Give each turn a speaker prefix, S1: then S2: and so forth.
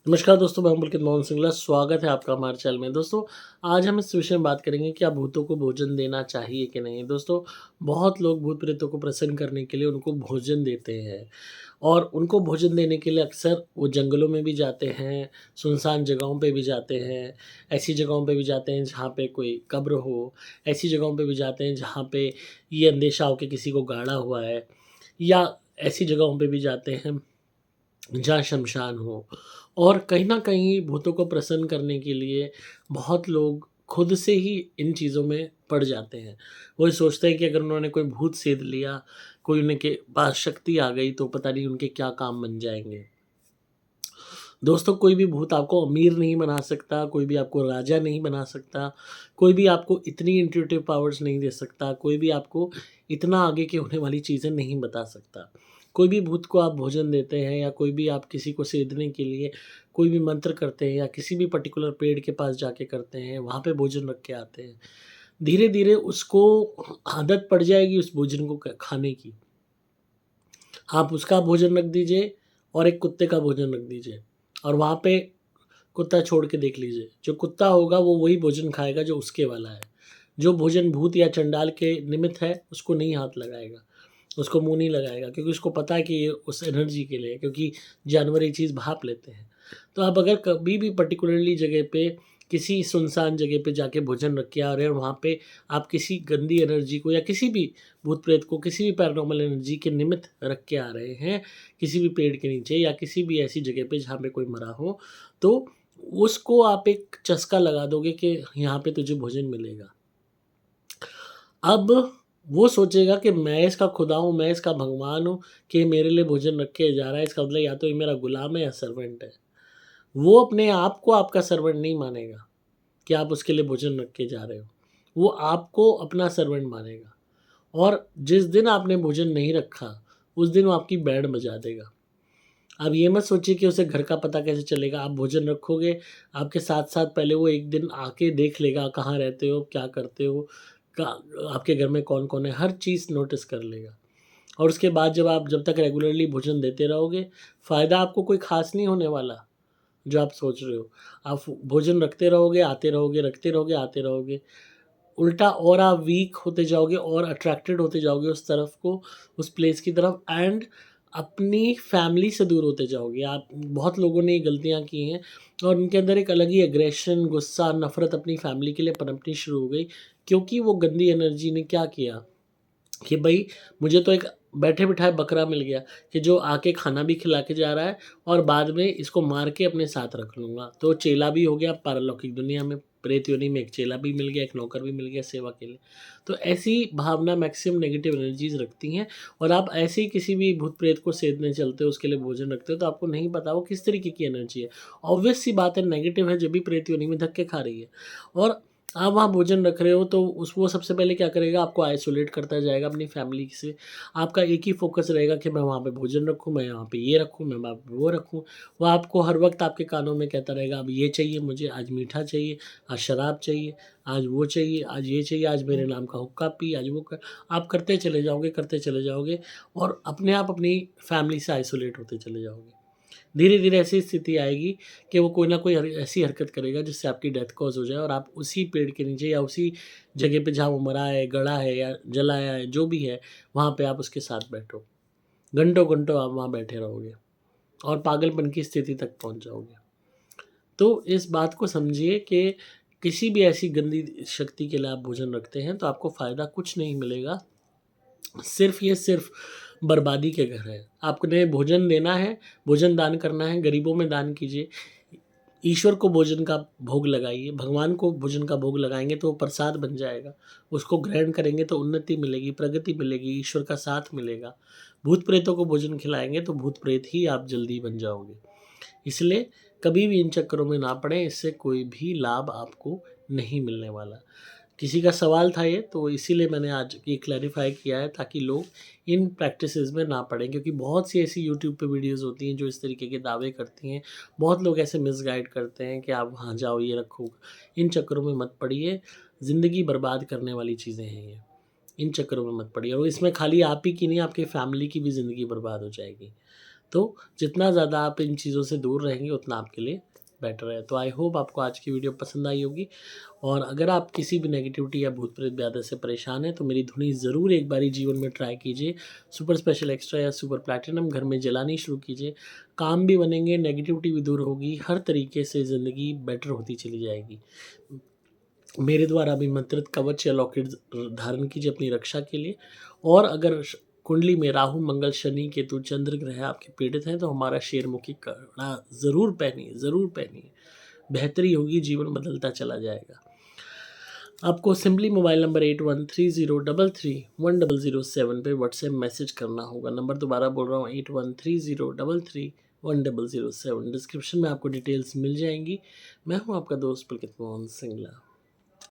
S1: नमस्कार दोस्तों, मैं हूं पुलकित मोहन सिंगला। स्वागत है आपका हमारे चैनल में। दोस्तों, आज हम इस विषय में बात करेंगे कि आप भूतों को भोजन देना चाहिए कि नहीं। दोस्तों, बहुत लोग भूत प्रेतों को प्रसन्न करने के लिए उनको भोजन देते हैं और उनको भोजन देने के लिए अक्सर वो जंगलों में भी जाते हैं, सुनसान जगहों पे भी जाते हैं, ऐसी जगहों पे भी जाते हैं जहाँ पे कोई कब्र हो, ऐसी जगहों पे भी जाते हैं जहाँ पे ये अंदेशा हो कि किसी को गाड़ा हुआ है, या ऐसी जगहों पे भी जाते हैं जहाँ शमशान हो। और कहीं न कहीं भूतों को प्रसन्न करने के लिए बहुत लोग खुद से ही इन चीज़ों में पड़ जाते हैं। वो ये सोचते हैं कि अगर उन्होंने कोई भूत सेध लिया, कोई उनके पास शक्ति आ गई तो पता नहीं उनके क्या काम बन जाएँगे। दोस्तों, कोई भी भूत आपको अमीर नहीं बना सकता, कोई भी आपको राजा नहीं बना सकता, कोई भी आपको इतनी इंट्यूटिव पावर्स नहीं दे सकता, कोई भी आपको इतना आगे की होने वाली चीज़ें नहीं बता सकता। कोई भी भूत को आप भोजन देते हैं या कोई भी आप किसी को सेधने के लिए कोई भी मंत्र करते हैं या किसी भी पर्टिकुलर पेड़ के पास जाके करते हैं, वहाँ पे भोजन रख के आते हैं। धीरे-धीरे उसको आदत पड़ जाएगी उस भोजन को खाने की। आप उसका भोजन रख दीजिए और एक कुत्ते का भोजन रख दीजिए और वहाँ पे कुत्ता छोड़ के देख लीजिए। जो कुत्ता होगा वो वही भोजन खाएगा जो उसके वाला है। जो भोजन भूत या चंडाल के निमित्त है, उसको नहीं हाथ लगाएगा, उसको मुँह नहीं लगाएगा, क्योंकि उसको पता है कि ये उस एनर्जी के लिए है, क्योंकि जानवर ये चीज़ भाँप लेते हैं। तो आप अगर कभी भी पर्टिकुलरली जगह पे किसी सुनसान जगह पे जाके भोजन रख के आ रहे हैं और वहाँ पे आप किसी गंदी एनर्जी को या किसी भी भूत-प्रेत को, किसी भी पैरानॉर्मल एनर्जी के निमित्त रख के आ रहे हैं, किसी भी पेड़ के नीचे या किसी भी ऐसी जगह पे जहाँ पे कोई मरा हो, तो उसको आप एक चस्का लगा दोगे कि यहाँ पे तुझे भोजन मिलेगा। अब वो सोचेगा कि मैं इसका खुदा हूँ, मैं इसका भगवान हूँ कि ये मेरे लिए भोजन रख के जा रहा है, इसका मतलब या तो ये मेरा गुलाम है या सर्वेंट है। वो अपने आप को आपका सर्वेंट नहीं मानेगा कि आप उसके लिए भोजन रख के जा रहे हो। वो आपको अपना सर्वेंट मानेगा और जिस दिन आपने भोजन नहीं रखा, उस दिन वो आपकी बैंड बजा देगा। आप ये मत सोचिए कि उसे घर का पता कैसे चलेगा। आप भोजन रखोगे, आपके साथ-साथ पहले वो एक दिन आके देख लेगा, कहाँ रहते हो, क्या करते हो, का आपके घर में कौन-कौन है, हर चीज़ नोटिस कर लेगा। और उसके बाद जब तक रेगुलरली भोजन देते रहोगे, फ़ायदा आपको कोई ख़ास नहीं होने वाला, जो आप सोच रहे हो। आप भोजन रखते रहोगे, आते रहोगे, रखते रहोगे, आते रहोगे। उल्टा और आप वीक होते जाओगे और अट्रैक्टेड होते जाओगे उस तरफ को, उस प्लेस की तरफ, एंड अपनी फैमिली से दूर होते जाओगे। आप बहुत लोगों ने ये गलतियाँ की हैं और उनके अंदर एक अलग ही एग्रेशन, गुस्सा, नफ़रत अपनी फैमिली के लिए पनपनी शुरू हो गई, क्योंकि वो गंदी एनर्जी ने क्या किया कि भई मुझे तो एक बैठे-बिठाए बकरा मिल गया कि जो आके खाना भी खिला के जा रहा है और बाद में इसको मार के अपने साथ रख लूँगा। तो चेला भी हो गया पारलौकिक दुनिया में, प्रेत योनि में एक चेला भी मिल गया, एक नौकर भी मिल गया सेवा के लिए। तो ऐसी भावना मैक्सिमम नेगेटिव एनर्जीज़ रखती हैं और आप ऐसे ही किसी भी भूत-प्रेत को सेधने चलते हो, उसके लिए भोजन रखते हो, तो आपको नहीं पता वो किस तरीके की एनर्जी है। ऑब्वियस सी बात है, नेगेटिव है जब भी प्रेत योनि में धक्के खा रही है। और आप वहाँ भोजन रख रहे हो तो उस वो सबसे पहले क्या करेगा, आपको आइसोलेट करता जाएगा अपनी फैमिली से। आपका एक ही फ़ोकस रहेगा कि मैं वहाँ पे भोजन रखूँ, मैं यहाँ पे ये रखूँ, मैं वहाँ पे वो रखूँ। वो आपको हर वक़्त आपके कानों में कहता रहेगा, अब ये चाहिए मुझे, आज मीठा चाहिए, आज शराब चाहिए, आज वो चाहिए, आज ये चाहिए, आज मेरे नाम का हुक्का पी, आज वो कर। आप करते चले जाओगे और अपने आप अपनी फैमिली से आइसोलेट होते चले जाओगे। धीरे-धीरे ऐसी स्थिति आएगी कि वो कोई ना कोई ऐसी हरकत करेगा जिससे आपकी डेथ कॉज़ हो जाए और आप उसी पेड़ के नीचे या उसी जगह पे जहाँ वो मरा है, गड़ा है या जलाया है, जो भी है, वहाँ पे आप उसके साथ बैठो। घंटों-घंटों आप वहाँ बैठे रहोगे और पागलपन की स्थिति तक पहुँच जाओगे। तो इस बात को समझिए कि किसी भी ऐसी गंदी शक्ति के लिए आप भोजन रखते हैं, तो आपको फ़ायदा कुछ नहीं मिलेगा। सिर्फ़ बर्बादी के घर हैं। आपने भोजन देना है, भोजन दान करना है, गरीबों में दान कीजिए। ईश्वर को भोजन का भोग लगाइए, भगवान को भोजन का भोग लगाएँगे तो वो प्रसाद बन जाएगा। उसको ग्रहण करेंगे तो उन्नति मिलेगी, प्रगति मिलेगी, ईश्वर का साथ मिलेगा। भूत-प्रेतों को भोजन खिलाएँगे तो भूत-प्रेत ही आप जल्दी बन जाओगे। इसलिए कभी भी इन चक्करों में ना पड़ें, इससे कोई भी लाभ आपको नहीं मिलने वाला। किसी का सवाल था ये, तो इसीलिए मैंने आज ये क्लैरिफ़ाई किया है ताकि लोग इन प्रैक्टिसेज़ में ना पड़ें, क्योंकि बहुत सी ऐसी यूट्यूब पे वीडियोज़ होती हैं जो इस तरीके के दावे करती हैं। बहुत लोग ऐसे मिसगाइड करते हैं कि आप वहाँ जाओ, ये रखो। इन चक्करों में मत पड़िए, ज़िंदगी बर्बाद करने वाली चीज़ें हैं ये। इन चक्करों में मत पड़िए और इसमें खाली आप ही की नहीं, आपकी फैमिली की भी ज़िंदगी बर्बाद हो जाएगी। तो जितना ज़्यादा आप इन चीज़ों से दूर रहेंगे उतना आपके लिए बेटर है। तो आई होप आपको आज की वीडियो पसंद आई होगी, और अगर आप किसी भी नेगेटिविटी या भूत प्रेत व्याधि से परेशान हैं तो मेरी धुनी ज़रूर एक बारी जीवन में ट्राई कीजिए। सुपर स्पेशल एक्स्ट्रा या सुपर प्लैटिनम घर में जलानी शुरू कीजिए। काम भी बनेंगे, नेगेटिविटी भी दूर होगी, हर तरीके से ज़िंदगी बेटर होती चली जाएगी। मेरे द्वारा अभिमंत्रित कवच या लॉकेट धारण कीजिए अपनी रक्षा के लिए। और अगर कुंडली में राहु, मंगल, शनि, केतु, चंद्र ग्रह आपके पीड़ित हैं तो हमारा शेरमुखी कड़ा ज़रूर पहनिए, ज़रूर पहनिए। बेहतरी होगी, जीवन बदलता चला जाएगा। आपको सिंपली मोबाइल नंबर 8130331007 पे व्हाट्सएप मैसेज करना होगा। नंबर दोबारा बोल रहा हूँ, 8130331007। डिस्क्रिप्शन में आपको डिटेल्स मिल जाएंगी। मैं हूँ आपका दोस्त पुलकित मोहन सिंगला।